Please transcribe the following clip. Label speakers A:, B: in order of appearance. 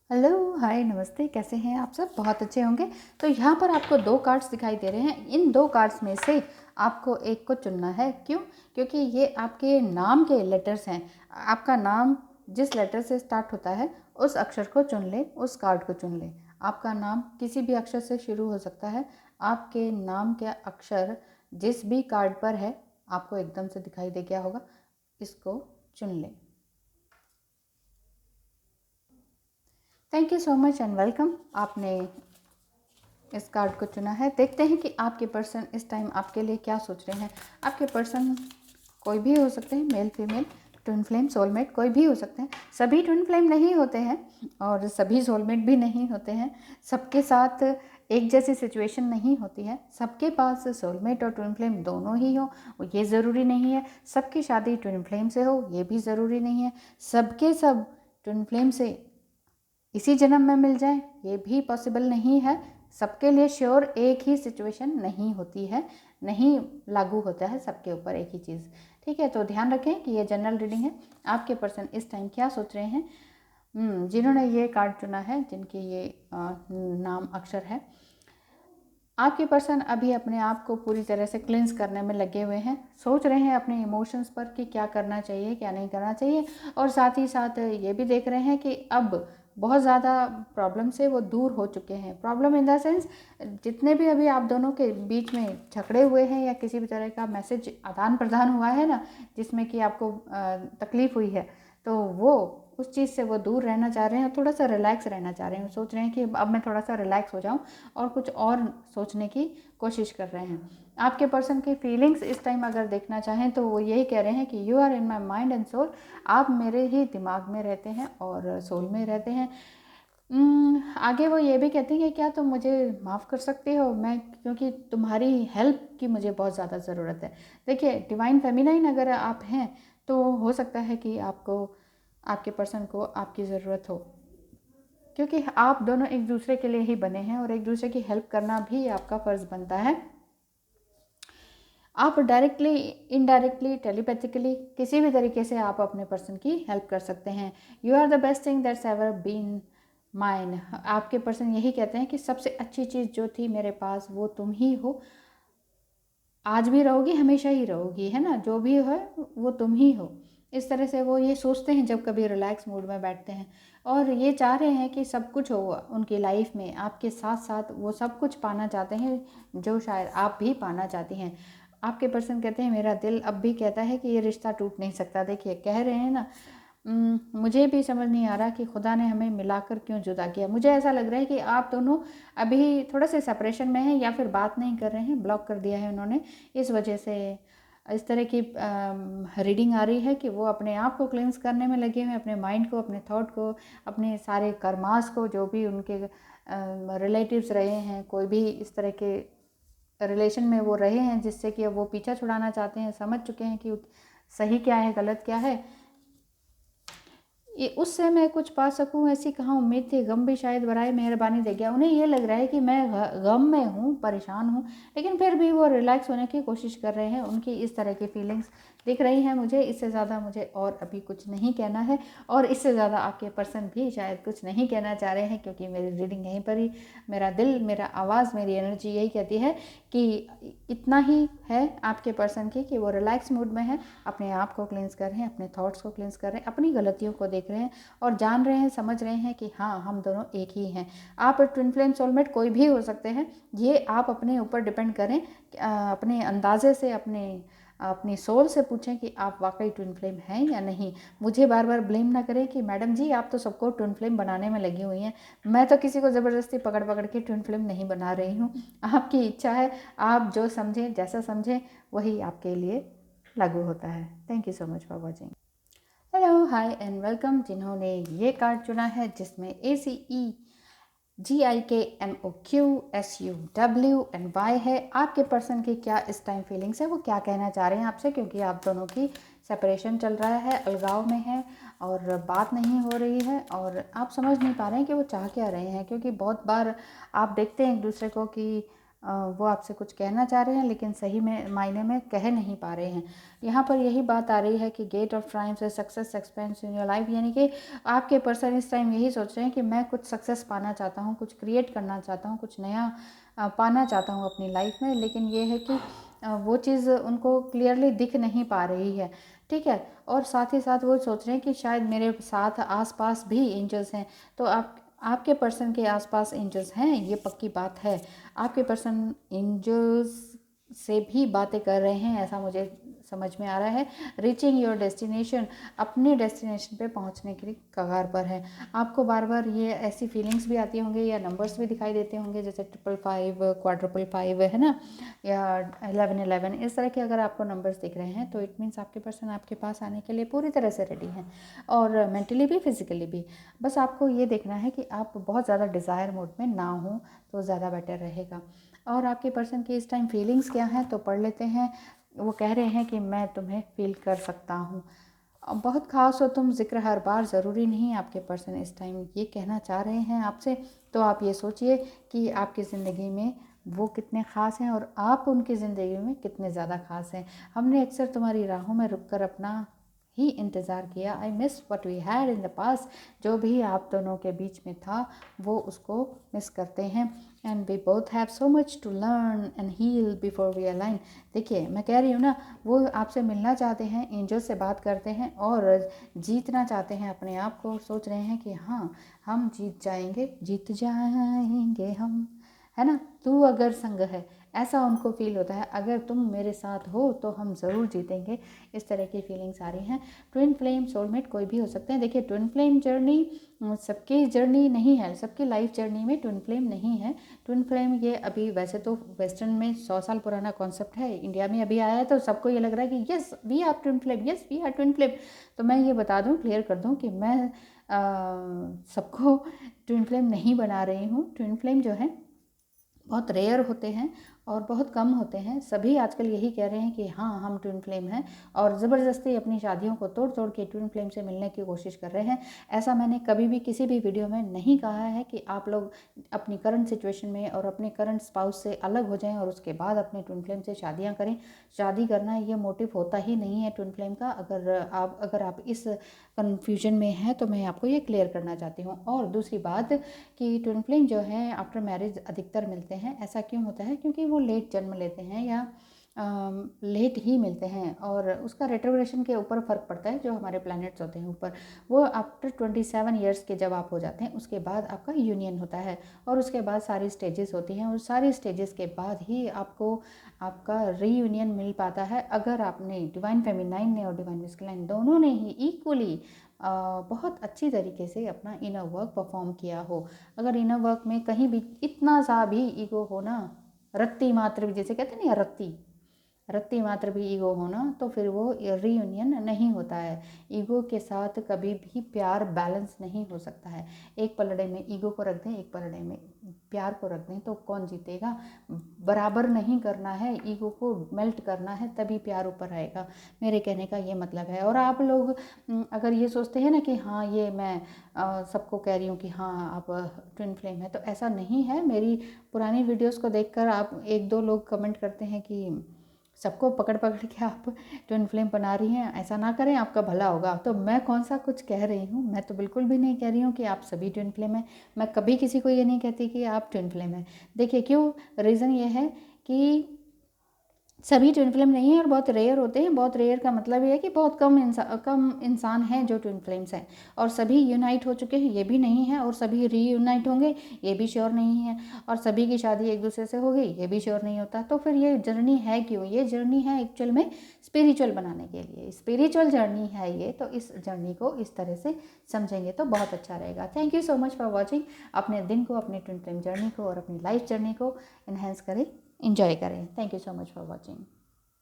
A: Hello, हाय, नमस्ते। कैसे हैं आप सब? बहुत अच्छे होंगे। तो यहाँ पर आपको 2 कार्ड्स दिखाई दे रहे हैं। इन 2 कार्ड्स में से आपको एक को चुनना है। क्यों? क्योंकि ये आपके नाम के लेटर्स हैं। आपका नाम जिस लेटर से स्टार्ट होता है उस अक्षर को चुन लें, उस कार्ड को चुन लें। आपका नाम किसी भी अक्षर से शुरू हो सकता है। आपके नाम के अक्षर जिस भी कार्ड पर है आपको एकदम से दिखाई दे गया होगा, इसको चुन लें। Thank you so much and welcome. आपने इस कार्ड को चुना है। देखते हैं कि आपके पर्सन इस टाइम आपके लिए क्या सोच रहे हैं। आपके पर्सन कोई भी हो सकते हैं, male female, twin flame, soulmate, कोई भी हो सकते हैं। सभी ट्विन फ्लेम नहीं होते हैं और सभी सोलमेट भी नहीं होते हैं। सबके साथ एक जैसी सिचुएशन नहीं होती है। सबके पास सोलमेट और ट्विन फ्लेम दोनों ही हो ये ज़रूरी नहीं है। सबकी शादी ट्विन फ्लेम से हो ये भी ज़रूरी नहीं है। सबके सब ट्विन फ्लेम से इसी जन्म में मिल जाए ये भी पॉसिबल नहीं है। सबके लिए श्योर एक ही सिचुएशन नहीं होती है, नहीं लागू होता है सबके ऊपर एक ही चीज़। ठीक है, तो ध्यान रखें कि ये जनरल रीडिंग है। आपके पर्सन इस टाइम क्या सोच रहे हैं, जिन्होंने ये कार्ड चुना है, जिनके ये नाम अक्षर है। आपके पर्सन अभी अपने आप को पूरी तरह से क्लिंस करने में लगे हुए हैं। सोच रहे हैं अपने इमोशंस पर कि क्या करना चाहिए, क्या नहीं करना चाहिए, और साथ ही साथ ये भी देख रहे हैं कि अब बहुत ज़्यादा प्रॉब्लम से वो दूर हो चुके हैं। प्रॉब्लम इन द सेंस, जितने भी अभी आप दोनों के बीच में झगड़े हुए हैं या किसी भी तरह का मैसेज आदान प्रदान हुआ है ना, जिसमें कि आपको तकलीफ़ हुई है, तो वो उस चीज़ से वो दूर रहना चाह रहे हैं, थोड़ा सा रिलैक्स रहना चाह रहे हैं। सोच रहे हैं कि अब मैं थोड़ा सा रिलैक्स हो जाऊं और कुछ और सोचने की कोशिश कर रहे हैं। आपके पर्सन की फीलिंग्स इस टाइम अगर देखना चाहें तो वो यही कह रहे हैं कि you are in my mind and soul. आप मेरे ही दिमाग में रहते हैं और सोल में रहते हैं। आगे वो ये भी कहते हैं कि क्या तुम मुझे माफ़ कर सकते हो, मैं क्योंकि तुम्हारी हेल्प की मुझे बहुत ज़्यादा ज़रूरत है। देखिए, डिवाइन फेमिनाइन अगर आप हैं तो हो सकता है कि आपको, आपके पर्सन को आपकी ज़रूरत हो, क्योंकि आप दोनों एक दूसरे के लिए ही बने हैं और एक दूसरे की हेल्प करना भी आपका फ़र्ज़ बनता है। आप डायरेक्टली, इनडायरेक्टली, टेलीपैथिकली किसी भी तरीके से आप अपने पर्सन की हेल्प कर सकते हैं। You are the best thing that's ever been mine. आपके पर्सन यही कहते हैं कि सबसे अच्छी चीज़ जो थी मेरे पास वो तुम ही हो। आज भी रहोगी, हमेशा ही रहोगी, है ना। जो भी है वो तुम ही हो। इस तरह से वो ये सोचते हैं जब कभी रिलैक्स मूड में बैठते हैं, और ये चाह रहे हैं कि सब कुछ हो उनकी लाइफ में। आपके साथ साथ वो सब कुछ पाना चाहते हैं जो शायद आप भी पाना चाहती हैं। आपके पर्सन कहते हैं मेरा दिल अब भी कहता है कि ये रिश्ता टूट नहीं सकता। देखिए, कह रहे हैं ना, मुझे भी समझ नहीं आ रहा कि खुदा ने हमें मिलाकर क्यों जुदा किया। मुझे ऐसा लग रहा है कि आप दोनों अभी थोड़ा से सेपरेशन में हैं या फिर बात नहीं कर रहे हैं, ब्लॉक कर दिया है उन्होंने। इस वजह से इस तरह की रीडिंग आ रही है कि वो अपने आप को क्लेंस करने में लगे हुए हैं, अपने माइंड को, अपने थॉट को, अपने सारे कर्मास को, जो भी उनके रिलेटिव्स रहे हैं, कोई भी इस तरह के रिलेशन में वो रहे हैं जिससे कि वो पीछा छुड़ाना चाहते हैं। समझ चुके हैं कि सही क्या है, गलत क्या है। ये उससे मैं कुछ पा सकूं ऐसी कहाँ उम्मीद थी, गम भी शायद बराए मेहरबानी दे गया। उन्हें ये लग रहा है कि मैं गम में हूँ, परेशान हूँ, लेकिन फिर भी वो रिलैक्स होने की कोशिश कर रहे हैं। उनकी इस तरह की फीलिंग्स दिख रही हैं मुझे। इससे ज़्यादा मुझे और अभी कुछ नहीं कहना है, और इससे ज़्यादा आपके पर्सन भी शायद कुछ नहीं कहना चाह रहे हैं, क्योंकि मेरी रीडिंग यहीं पर ही, मेरा दिल, मेरा आवाज़, मेरी एनर्जी यही कहती है कि इतना ही है आपके पर्सन की, कि वो रिलैक्स मूड में है, अपने आप को क्लींस कर रहे हैं, अपने थॉट्स को क्लींस कर रहे हैं, अपनी गलतियों को देख रहे हैं और जान रहे हैं, समझ रहे हैं कि हाँ, हम दोनों एक ही हैं। आप ट्विन फ्लेम सोलमेट कोई भी हो सकते हैं, ये आप अपने ऊपर डिपेंड करें। अपने अंदाजे से, अपनी सोल से पूछें कि आप वाकई ट्विन फ्लेम हैं या नहीं। मुझे बार बार ब्लेम ना करें कि मैडम जी आप तो सबको ट्विन फ्लेम बनाने में लगी हुई हैं। मैं तो किसी को ज़बरदस्ती पकड़ पकड़ के ट्विन फ्लेम नहीं बना रही हूँ। आपकी इच्छा है, आप जो समझें, जैसा समझें, वही आपके लिए लागू होता है। Thank you so much for watching. Hello, hi and welcome. जिन्होंने ये कार्ड चुना है जिसमें ACEGIKMOQSUWNY है, आपके पर्सन की क्या इस टाइम फीलिंग्स है, वो क्या कहना चाह रहे हैं आपसे, क्योंकि आप दोनों की सेपरेशन चल रहा है, अलगाव में है और बात नहीं हो रही है, और आप समझ नहीं पा रहे हैं कि वो चाह क्या रहे हैं। क्योंकि बहुत बार आप देखते हैं एक दूसरे को कि वो आपसे कुछ कहना चाह रहे हैं लेकिन सही में मायने में कह नहीं पा रहे हैं। यहाँ पर यही बात आ रही है कि गेट ऑफ ट्रायम्फ से success expense in your life, यानी कि आपके पर्सन इस टाइम यही सोच रहे हैं कि मैं कुछ सक्सेस पाना चाहता हूँ, कुछ क्रिएट करना चाहता हूँ, कुछ नया पाना चाहता हूँ अपनी लाइफ में, लेकिन ये है कि वो चीज़ उनको क्लियरली दिख नहीं पा रही है। ठीक है, और साथ ही साथ वो सोच रहे हैं कि शायद मेरे साथ आसपास भी एंजल्स हैं। तो आपके पर्सन के आसपास एंजल्स हैं, ये पक्की बात है। आपके पर्सन एंजल्स से भी बातें कर रहे हैं, ऐसा मुझे समझ में आ रहा है। रीचिंग योर डेस्टिनेशन, अपने डेस्टिनेशन पे पहुंचने के लिए कगार पर है। आपको बार बार ये ऐसी फीलिंग्स भी आती होंगी या नंबर्स भी दिखाई देते होंगे, जैसे 555, क्वाड्रुपल 5 है ना, या 1111, इस तरह के अगर आपको नंबर्स दिख रहे हैं तो इट मीन्स आपके पर्सन आपके पास आने के लिए पूरी तरह से रेडी हैं, और मेंटली भी फिजिकली भी। बस आपको ये देखना है कि आप बहुत ज़्यादा डिज़ायर मोड में ना हो तो ज़्यादा बेटर रहेगा। और आपके पर्सन की इस टाइम फीलिंग्स क्या हैं तो पढ़ लेते हैं। वो कह रहे हैं कि मैं तुम्हें फील कर सकता हूँ, बहुत ख़ास हो तुम, जिक्र हर बार ज़रूरी नहीं। आपके पर्सन इस टाइम ये कहना चाह रहे हैं आपसे, तो आप ये सोचिए कि आपकी ज़िंदगी में वो कितने ख़ास हैं और आप उनकी ज़िंदगी में कितने ज़्यादा ख़ास हैं। हमने अक्सर तुम्हारी राहों में रुककर अपना ही इंतज़ार किया। I miss what we had in the past, जो भी आप दोनों के बीच में था वो उसको मिस करते हैं। And we both have so much to learn and heal before we align. देखिए मैं कह रही हूँ ना, वो आपसे मिलना चाहते हैं, एंजल से बात करते हैं और जीतना चाहते हैं अपने आप को, सोच रहे हैं कि हाँ हम जीत जाएंगे, जीत जाएंगे हम, है ना। तू अगर संग है, ऐसा उनको फील होता है, अगर तुम मेरे साथ हो तो हम ज़रूर जीतेंगे, इस तरह की फीलिंग्स आ रही हैं। ट्विन फ्लेम, सोलमेट कोई भी हो सकते हैं। देखिए ट्विन फ्लेम जर्नी सबकी जर्नी नहीं है, सबकी लाइफ जर्नी में ट्विन फ्लेम नहीं है। ट्विन फ्लेम ये अभी वैसे तो वेस्टर्न में 100 साल पुराना कॉन्सेप्ट है, इंडिया में अभी आया है तो सबको ये लग रहा है कि yes we are twin flame, yes we are twin flame. तो मैं ये बता दूं, क्लियर कर दूं कि मैं सबको ट्विन फ्लेम नहीं बना रही हूँ। ट्विन फ्लेम जो है बहुत रेयर होते हैं और बहुत कम होते हैं। सभी आजकल यही कह रहे हैं कि हाँ हम ट्विन फ्लेम हैं, और ज़बरदस्ती अपनी शादियों को तोड़ तोड़ के ट्विन फ्लेम से मिलने की कोशिश कर रहे हैं। ऐसा मैंने कभी भी किसी भी वीडियो में नहीं कहा है कि आप लोग अपनी करंट सिचुएशन में और अपने करंट स्पाउस से अलग हो जाएं और उसके बाद अपने ट्विन फ्लेम से शादियाँ करें। शादी करना ये मोटिव होता ही नहीं है ट्विन फ्लेम का। अगर आप इस कन्फ्यूजन में हैं तो मैं आपको ये क्लियर करना चाहती हूँ। और दूसरी बात कि ट्विन फ्लेम जो है आफ्टर मैरिज अधिकतर मिलते हैं। ऐसा क्यों होता है? क्योंकि वो लेट जन्म लेते हैं या लेट ही मिलते हैं, और उसका रेट्रोग्रेशन के ऊपर फ़र्क पड़ता है। जो हमारे प्लैनेट्स होते हैं ऊपर, वो आफ्टर 27 ईयर्स के जब आप हो जाते हैं उसके बाद आपका यूनियन होता है, और उसके बाद सारी स्टेजेस होती हैं, और सारी स्टेजेस के बाद ही आपको आपका रीयूनियन मिल पाता है। अगर आपने डिवाइन फेमिनाइन ने और डिवाइन मैस्कुलाइन दोनों ने ही इक्वली बहुत अच्छी तरीके से अपना इनर वर्क परफॉर्म किया हो। अगर इनर वर्क में कहीं भी इतना सा भी ईगो हो ना, रत्ती मात्र भी, जैसे कहते हैं ना रत्ती मात्र भी ईगो हो ना, तो फिर वो रीयूनियन नहीं होता है। ईगो के साथ कभी भी प्यार बैलेंस नहीं हो सकता है। एक पलड़े में ईगो को रख दें, एक पलड़े में प्यार को रख दें, तो कौन जीतेगा? बराबर नहीं करना है, ईगो को मेल्ट करना है, तभी प्यार ऊपर आएगा। मेरे कहने का ये मतलब है। और आप लोग अगर ये सोचते हैं ना कि हाँ ये मैं सबको कह रही हूँ कि हाँ आप ट्विन फ्लेम है, तो ऐसा नहीं है। मेरी पुरानी वीडियोस को देखकर आप एक दो लोग कमेंट करते हैं कि सबको पकड़ पकड़ के आप ट्विन फ्लेम बना रही हैं, ऐसा ना करें आपका भला होगा। तो मैं कौन सा कुछ कह रही हूँ? मैं तो बिल्कुल भी नहीं कह रही हूँ कि आप सभी ट्विन फ्लेम हैं। मैं कभी किसी को ये नहीं कहती कि आप ट्विन फ्लेम हैं। देखिए क्यों, रीज़न ये है कि सभी ट्विन फ्लेम नहीं है और बहुत रेयर होते हैं। बहुत रेयर का मतलब ये है कि बहुत कम इंसान हैं जो ट्विन फ्लेम्स हैं, और सभी यूनाइट हो चुके हैं ये भी नहीं है, और सभी रीयूनाइट होंगे ये भी श्योर नहीं है, और सभी की शादी एक दूसरे से हो गई ये भी श्योर नहीं होता। तो फिर ये जर्नी है क्यों? ये जर्नी है एक्चुअल में स्पिरिचुअल बनाने के लिए, स्पिरिचुअल जर्नी है ये। तो इस जर्नी को इस तरह से समझेंगे तो बहुत अच्छा रहेगा। Thank you so much for watching. अपने दिन को, अपनी ट्विन फ्लेम जर्नी को और अपनी लाइफ जर्नी को इन्हेंस करें, इंजॉय करें। Thank you so much for watching.